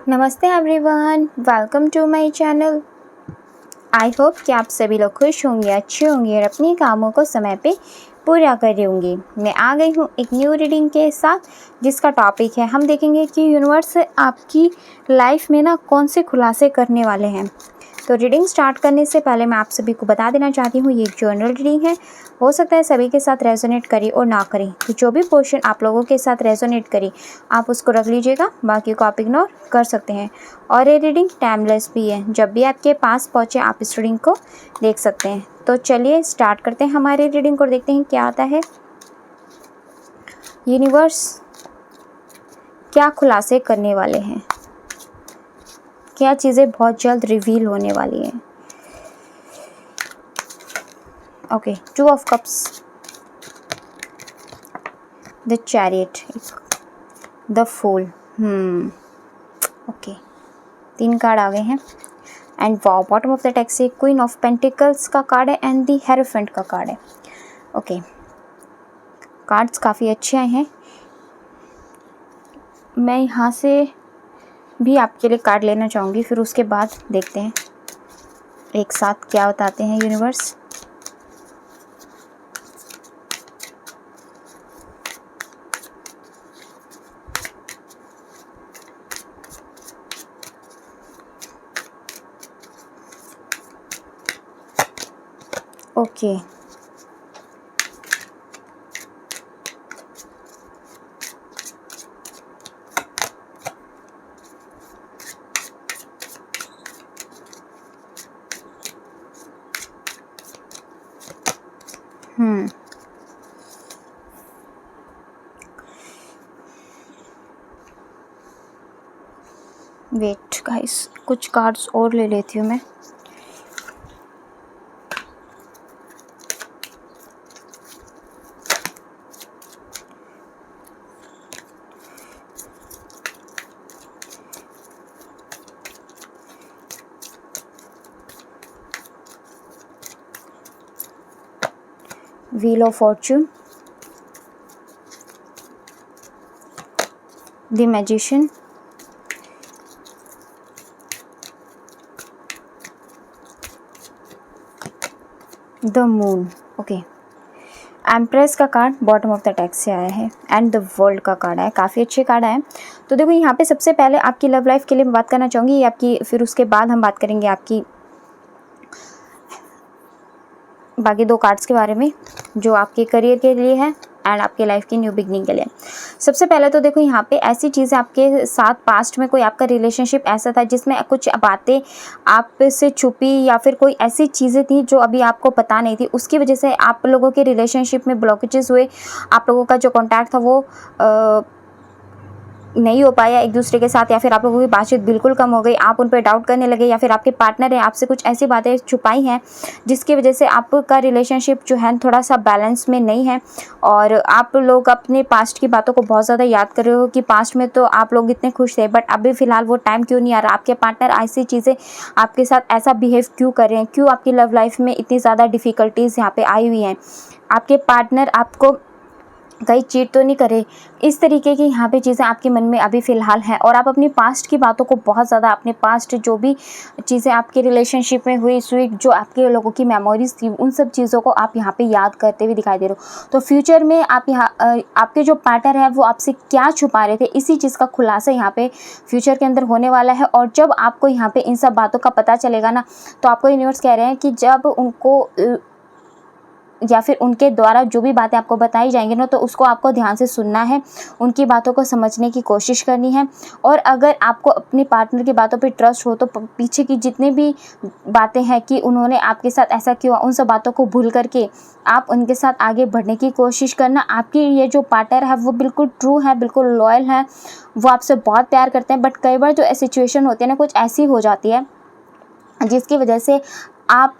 नमस्ते everyone, welcome to my channel. I hope कि आप सभी लोग खुश होंगे, अच्छे होंगे और अपने कामों को समय पे पूरा कर रहे होंगे। मैं आ गई हूँ एक न्यू रीडिंग के साथ, जिसका टॉपिक है, हम देखेंगे कि यूनिवर्स आपकी लाइफ में कौन से खुलासे करने वाले हैं। तो रीडिंग स्टार्ट करने से पहले मैं आप सभी को बता देना चाहती हूँ, ये एक जनरल रीडिंग है। हो सकता है सभी के साथ रेजोनेट करे और ना करे, तो जो भी पोर्शन आप लोगों के साथ रेजोनेट करे आप उसको रख लीजिएगा, बाकी को आप इग्नोर कर सकते हैं। और ये रीडिंग टाइमलेस भी है, जब भी आपके पास पहुँचे आप इस रीडिंग को देख सकते हैं। तो चलिए स्टार्ट करते हैं हमारे रीडिंग को, देखते हैं क्या आता है। यूनिवर्स क्या खुलासे करने वाले हैं, क्या चीज़ें बहुत जल्द रिवील होने वाली हैं। Okay, 2 of cups, the chariot, the fool. Okay, 3 card आ गए हैं। And wow, bottom of the deck से क्वीन ऑफ पेंटिकल्स का कार्ड है एंड दी हेरोफेंट का कार्ड है। ओके, कार्ड्स काफ़ी अच्छे आए हैं। मैं यहाँ से भी आपके लिए कार्ड लेना चाहूँगी, फिर उसके बाद देखते हैं एक साथ क्या बताते हैं यूनिवर्स। ओके, वेट गाइस, कुछ कार्ड्स और ले लेती हूँ मैं। Wheel of fortune, the magician, the moon. Okay, empress का card bottom of the deck से आया है एंड द वर्ल्ड का कार्ड है। काफ़ी अच्छे कार्ड आए। तो देखो, यहाँ पे सबसे पहले आपकी लव लाइफ के लिए मैं बात करना चाहूँगी, ये आपकी, फिर उसके बाद हम बात करेंगे आपकी बाकी 2 कार्ड्स के बारे में, जो आपके करियर के लिए है एंड आपके लाइफ की न्यू बिगनिंग के लिए। सबसे पहले तो देखो, यहाँ पे ऐसी चीज़ें आपके साथ पास्ट में कोई आपका रिलेशनशिप ऐसा था जिसमें कुछ बातें आपसे छुपी, या फिर कोई ऐसी चीज़ें थी जो अभी आपको पता नहीं थी, उसकी वजह से आप लोगों के रिलेशनशिप में ब्लॉकेजेस हुए। आप लोगों का जो कॉन्टैक्ट था वो नहीं हो पाया एक दूसरे के साथ, या फिर आप लोगों की बातचीत बिल्कुल कम हो गई, आप उन पर डाउट करने लगे, या फिर आपके पार्टनर है आपसे कुछ ऐसी बातें छुपाई हैं जिसकी वजह से आपका रिलेशनशिप जो है थोड़ा सा बैलेंस में नहीं है। और आप लोग अपने पास्ट की बातों को बहुत ज़्यादा याद कर रहे हो कि पास्ट में तो आप लोग इतने खुश थे, बट अभी फ़िलहाल वो टाइम क्यों नहीं आ रहा, आपके पार्टनर ऐसी चीज़ें आपके साथ ऐसा बिहेव क्यों कर रहे हैं, क्यों आपकी लव लाइफ में इतनी ज़्यादा डिफ़िकल्टीज़ यहाँ पर आई हुई हैं, आपके पार्टनर आपको कहीं चीट तो नहीं करे, इस तरीके की यहाँ पे चीज़ें आपके मन में अभी फ़िलहाल हैं। और आप अपनी पास्ट की बातों को बहुत ज़्यादा, अपने पास्ट जो भी चीज़ें आपके रिलेशनशिप में हुई, स्वीट जो आपके लोगों की मेमोरीज थी, उन सब चीज़ों को आप यहाँ पे याद करते हुए दिखाई दे रहे हो। तो फ्यूचर में आप यहाँ आपके जो पार्टनर है वो आपसे क्या छुपा रहे थे, इसी चीज़ का खुलासा यहाँ पे फ्यूचर के अंदर होने वाला है। और जब आपको यहाँ पे इन सब बातों का पता चलेगा ना, तो आपको यूनिवर्स कह रहे हैं कि जब उनको या फिर उनके द्वारा जो भी बातें आपको बताई जाएंगी ना, तो उसको आपको ध्यान से सुनना है, उनकी बातों को समझने की कोशिश करनी है। और अगर आपको अपने पार्टनर की बातों पे ट्रस्ट हो, तो पीछे की जितनी भी बातें हैं कि उन्होंने आपके साथ ऐसा किया, उन सब बातों को भूल करके आप उनके साथ आगे बढ़ने की कोशिश करना। आपकी ये जो पार्टनर है वो बिल्कुल ट्रू है, बिल्कुल लॉयल है, वो आपसे बहुत प्यार करते हैं। बट कई बार जो सिचुएशन होती है ना, कुछ ऐसी हो जाती है जिसकी वजह से आप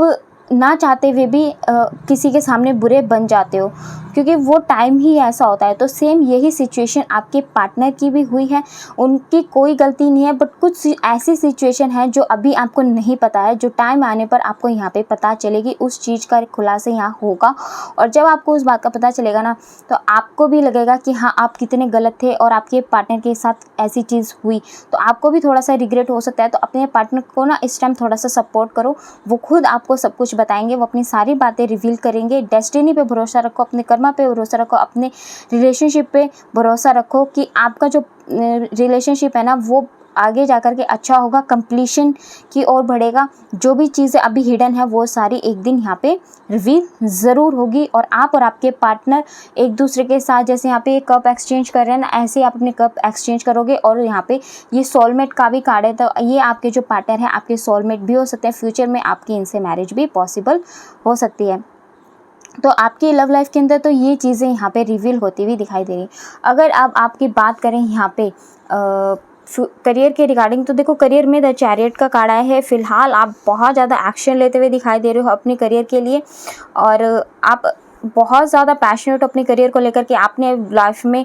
ना चाहते हुए भी किसी के सामने बुरे बन जाते हो, क्योंकि वो टाइम ही ऐसा होता है। तो सेम यही सिचुएशन आपके पार्टनर की भी हुई है। उनकी कोई गलती नहीं है, बट कुछ ऐसी सिचुएशन है जो अभी आपको नहीं पता है, जो टाइम आने पर आपको यहाँ पे पता चलेगी। उस चीज़ का खुलासा यहाँ होगा, और जब आपको उस बात का पता चलेगा ना, तो आपको भी लगेगा कि हाँ, आप कितने गलत थे और आपके पार्टनर के साथ ऐसी चीज़ हुई। तो आपको भी थोड़ा सा रिग्रेट हो सकता है। तो अपने पार्टनर को ना इस टाइम थोड़ा सा सपोर्ट करो, वो खुद आपको सब कुछ बताएंगे, वो अपनी सारी बातें रिवील करेंगे। डेस्टिनी पे भरोसा रखो, अपने कर्मा पे भरोसा रखो, अपने रिलेशनशिप पे भरोसा रखो कि आपका जो रिलेशनशिप है ना, वो आगे जाकर के अच्छा होगा, कंप्लीशन की ओर बढ़ेगा। जो भी चीज़ें अभी हिडन है वो सारी एक दिन यहाँ पे रिवील ज़रूर होगी, और आप और आपके पार्टनर एक दूसरे के साथ, जैसे यहाँ पे कप एक्सचेंज कर रहे हैं ना, ऐसे आप अपने कप एक्सचेंज करोगे। और यहाँ पे ये सोलमेट का भी कार्ड है, तो ये आपके जो पार्टनर है आपके सोलमेट भी हो सकते हैं। फ्यूचर में आपकी इनसे मैरिज भी पॉसिबल हो सकती है। तो आपकी लव लाइफ के अंदर तो ये चीज़ें यहाँ पे रिवील होती हुई दिखाई दे रही। अगर आप आपकी बात करें यहाँ पे करियर के रिगार्डिंग, तो देखो करियर में द चैरियट का कार्ड आया है। फिलहाल आप बहुत ज़्यादा एक्शन लेते हुए दिखाई दे रहे हो अपने करियर के लिए, और आप बहुत ज़्यादा पैशनेट हो अपने करियर को लेकर के। आपने लाइफ में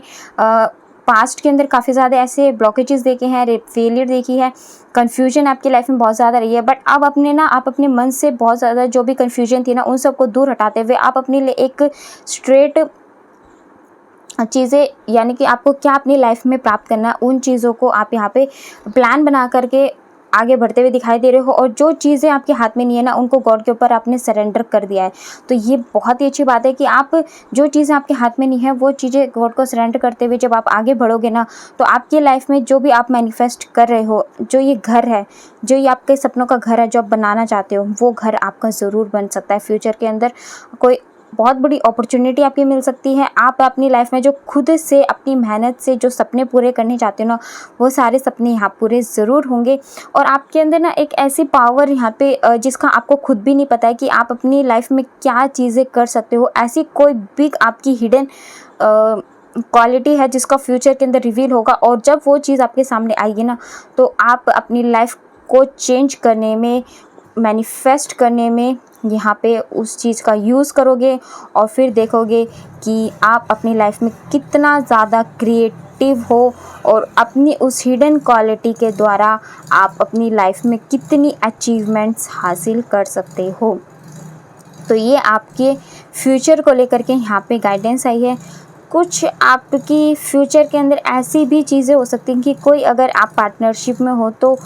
पास्ट के अंदर काफ़ी ज़्यादा ऐसे ब्लॉकेजेस देखे हैं, फेलियर देखी है, कन्फ्यूजन आपकी लाइफ में बहुत ज़्यादा रही है। बट अब आप अपने मन से बहुत ज़्यादा जो भी कन्फ्यूजन थी ना, उन सबको दूर हटाते हुए आप अपने लिए एक स्ट्रेट चीज़ें, यानी कि आपको क्या अपनी लाइफ में प्राप्त करना है, उन चीज़ों को आप यहाँ पे प्लान बना करके आगे बढ़ते हुए दिखाई दे रहे हो। और जो चीज़ें आपके हाथ में नहीं है ना, उनको गॉड के ऊपर आपने सरेंडर कर दिया है। तो ये बहुत ही अच्छी बात है कि आप जो चीज़ें आपके हाथ में नहीं है, वो चीज़ें गॉड को सरेंडर करते हुए जब आप आगे बढ़ोगे ना, तो आपकी लाइफ में जो भी आप मैनिफेस्ट कर रहे हो, जो ये घर है, जो ये आपके सपनों का घर है, जो आप बनाना चाहते हो, वो घर आपका ज़रूर बन सकता है। फ्यूचर के अंदर कोई बहुत बड़ी अपॉर्चुनिटी आपकी मिल सकती है। आप अपनी लाइफ में जो खुद से अपनी मेहनत से जो सपने पूरे करने चाहते हो ना, वो सारे सपने यहाँ पूरे ज़रूर होंगे। और आपके अंदर ना एक ऐसी पावर यहाँ पे जिसका आपको खुद भी नहीं पता है कि आप अपनी लाइफ में क्या चीज़ें कर सकते हो। ऐसी कोई बिग आपकी हिडन क्वालिटी है जिसका फ्यूचर के अंदर रिवील होगा। और जब वो चीज़ आपके सामने आएगी ना, तो आप अपनी लाइफ को चेंज करने में, मैनिफेस्ट करने में यहाँ पे उस चीज़ का यूज़ करोगे, और फिर देखोगे कि आप अपनी लाइफ में कितना ज़्यादा क्रिएटिव हो, और अपनी उस हिडन क्वालिटी के द्वारा आप अपनी लाइफ में कितनी अचीवमेंट्स हासिल कर सकते हो। तो ये आपके फ्यूचर को लेकर के यहाँ पे गाइडेंस आई है। कुछ आपकी फ्यूचर के अंदर ऐसी भी चीज़ें हो सकती हैं कि कोई, अगर आप पार्टनरशिप में हो तो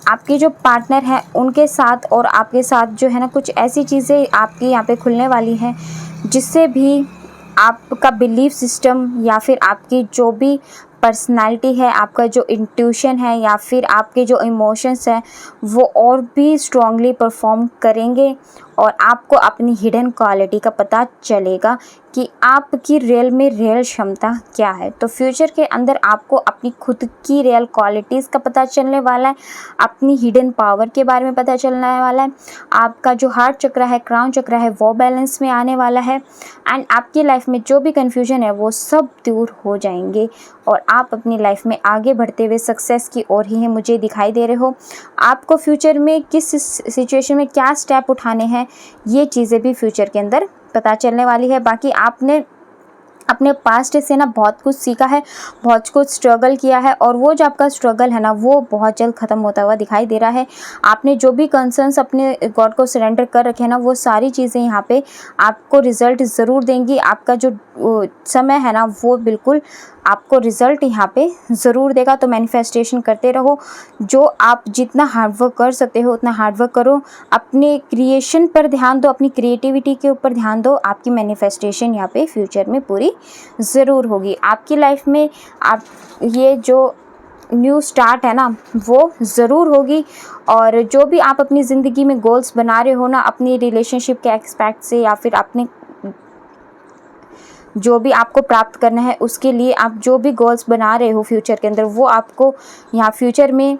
आपके जो पार्टनर हैं उनके साथ और आपके साथ जो है ना, कुछ ऐसी चीज़ें आपकी यहाँ पे खुलने वाली हैं जिससे भी आपका बिलीफ सिस्टम, या फिर आपकी जो भी पर्सनालिटी है, आपका जो इंट्यूशन है, या फिर आपके जो इमोशंस हैं, वो और भी स्ट्रांगली परफॉर्म करेंगे। और आपको अपनी हिडन क्वालिटी का पता चलेगा कि आपकी रियल में रियल क्षमता क्या है। तो फ्यूचर के अंदर आपको अपनी खुद की रियल क्वालिटीज़ का पता चलने वाला है, अपनी हिडन पावर के बारे में पता चलने वाला है। आपका जो हार्ट चक्र है, क्राउन चक्र है, वो बैलेंस में आने वाला है। एंड आपकी लाइफ में जो भी कन्फ्यूजन है वो सब दूर हो जाएंगे, और आप अपनी लाइफ में आगे बढ़ते हुए सक्सेस की ओर ही मुझे दिखाई दे रहे हो। आपको फ्यूचर में किस सिचुएशन में क्या स्टेप उठाने हैं, ये चीज़ें भी फ्यूचर के अंदर पता चलने वाली है। बाकी आपने अपने पास्ट से ना बहुत कुछ सीखा है, बहुत कुछ स्ट्रगल किया है, और वो जो आपका स्ट्रगल है ना, वो बहुत जल्द ख़त्म होता हुआ दिखाई दे रहा है। आपने जो भी कंसर्न्स अपने गॉड को सरेंडर कर रखे हैं ना, वो सारी चीज़ें यहाँ पे आपको रिज़ल्ट ज़रूर देंगी। आपका जो समय है ना, वो बिल्कुल आपको रिज़ल्ट यहाँ पे ज़रूर देगा। तो मैनिफेस्टेशन करते रहो। जो आप जितना हार्डवर्क कर सकते हो उतना हार्डवर्क करो। अपने क्रिएशन पर ध्यान दो, अपनी क्रिएटिविटी के ऊपर ध्यान दो। आपकी मैनिफेस्टेशन यहाँ पे फ्यूचर में पूरी ज़रूर होगी। आपकी लाइफ में आप ये जो न्यू स्टार्ट है ना, वो ज़रूर होगी। और जो भी आप अपनी ज़िंदगी में गोल्स बना रहे हो ना, अपनी रिलेशनशिप के एस्पेक्ट से, या फिर अपने जो भी आपको प्राप्त करना है उसके लिए आप जो भी गोल्स बना रहे हो फ्यूचर के अंदर, वो आपको यहाँ फ्यूचर में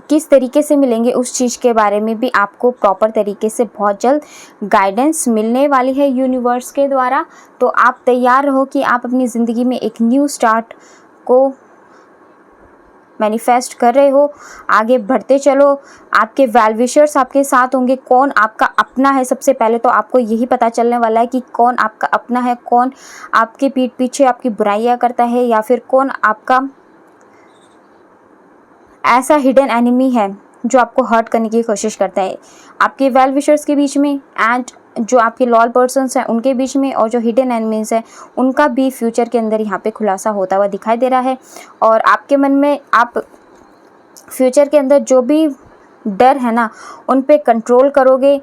किस तरीके से मिलेंगे उस चीज़ के बारे में भी आपको प्रॉपर तरीके से बहुत जल्द गाइडेंस मिलने वाली है यूनिवर्स के द्वारा। तो आप तैयार रहो कि आप अपनी ज़िंदगी में एक न्यू स्टार्ट को मैनिफेस्ट कर रहे हो, आगे बढ़ते चलो। आपके वेल विशर्स आपके साथ होंगे। कौन आपका अपना है, सबसे पहले तो आपको यही पता चलने वाला है कि कौन आपका अपना है, कौन आपके पीठ पीछे आपकी बुराइयां करता है, या फिर कौन आपका ऐसा हिडन एनिमी है जो आपको हर्ट करने की कोशिश करता है। आपके वेल विशर्स के बीच में एंड जो आपके लॉयल पर्सन्स हैं उनके बीच में, और जो हिडन एनिमीज हैं उनका भी फ्यूचर के अंदर यहाँ पे खुलासा होता हुआ दिखाई दे रहा है। और आपके मन में आप फ्यूचर के अंदर जो भी डर है ना, उन पे कंट्रोल करोगे,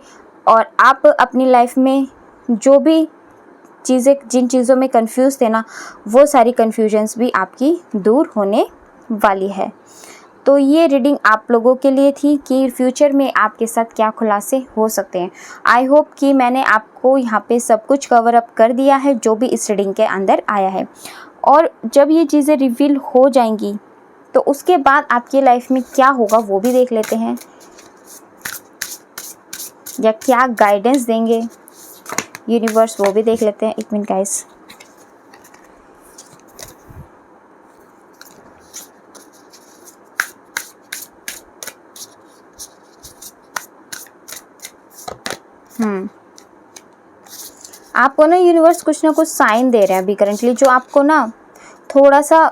और आप अपनी लाइफ में जो भी चीज़ें, जिन चीज़ों में कंफ्यूज थे ना, वो सारी कन्फ्यूजन्स भी आपकी दूर होने वाली है। तो ये रीडिंग आप लोगों के लिए थी कि फ्यूचर में आपके साथ क्या खुलासे हो सकते हैं। आई होप कि मैंने आपको यहाँ पे सब कुछ कवर अप कर दिया है जो भी इस रीडिंग के अंदर आया है। और जब ये चीज़ें रिवील हो जाएंगी तो उसके बाद आपकी लाइफ में क्या होगा वो भी देख लेते हैं, या क्या गाइडेंस देंगे यूनिवर्स वो भी देख लेते हैं। एक मिनट गाइस, आपको ना यूनिवर्स कुछ ना कुछ साइन दे रहे हैं अभी करेंटली, जो आपको ना थोड़ा सा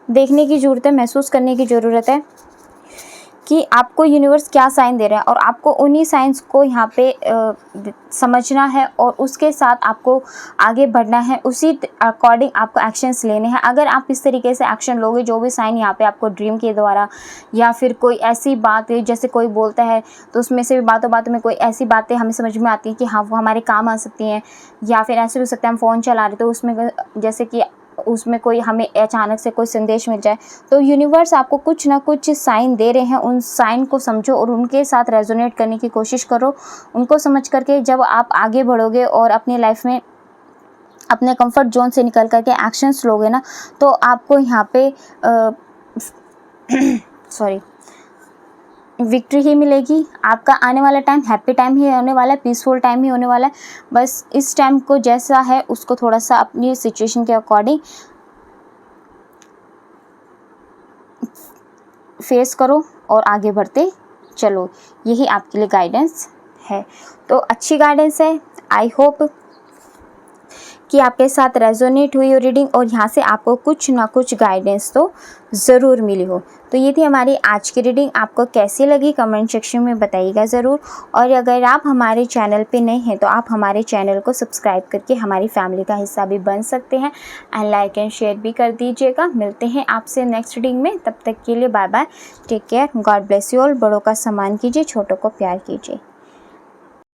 देखने की ज़रूरत है, महसूस करने की ज़रूरत है कि आपको यूनिवर्स क्या साइन दे रहा है। और आपको उन्हीं साइंस को यहाँ पे समझना है और उसके साथ आपको आगे बढ़ना है, उसी अकॉर्डिंग आपको एक्शंस लेने हैं। अगर आप इस तरीके से एक्शन लोगे, जो भी साइन यहाँ पे आपको ड्रीम के द्वारा, या फिर कोई ऐसी बात है जैसे कोई बोलता है तो उसमें से भी बातों बातों में कोई ऐसी बातें हमें समझ में आती हैं कि हाँ वो हमारे काम आ सकती हैं। या फिर ऐसे भी हो सकता है हम फ़ोन चला रहे तो उसमें जैसे कि उसमें कोई हमें अचानक से कोई संदेश मिल जाए, तो यूनिवर्स आपको कुछ ना कुछ साइन दे रहे हैं। उन साइन को समझो और उनके साथ रेजोनेट करने की कोशिश करो। उनको समझ करके जब आप आगे बढ़ोगे और अपनी लाइफ में अपने कंफर्ट जोन से निकल करके एक्शंस लोगे ना, तो आपको यहाँ पे विक्ट्री ही मिलेगी। आपका आने वाला टाइम हैप्पी टाइम ही होने वाला है, पीसफुल टाइम ही होने वाला है। बस इस टाइम को जैसा है उसको थोड़ा सा अपनी सिचुएशन के अकॉर्डिंग फेस करो और आगे बढ़ते चलो। यही आपके लिए गाइडेंस है। तो अच्छी गाइडेंस है। आई होप कि आपके साथ रेजोनेट हुई हो रीडिंग, और यहाँ से आपको कुछ ना कुछ गाइडेंस तो ज़रूर मिली हो। तो ये थी हमारी आज की रीडिंग। आपको कैसी लगी कमेंट सेक्शन में बताइएगा ज़रूर। और अगर आप हमारे चैनल पे नए हैं तो आप हमारे चैनल को सब्सक्राइब करके हमारी फैमिली का हिस्सा भी बन सकते हैं, एंड लाइक एंड शेयर भी कर दीजिएगा। मिलते हैं आपसे नेक्स्ट रीडिंग में, तब तक के लिए bye bye, take care, God bless you all. बड़ों का सम्मान कीजिए, छोटों को प्यार कीजिए।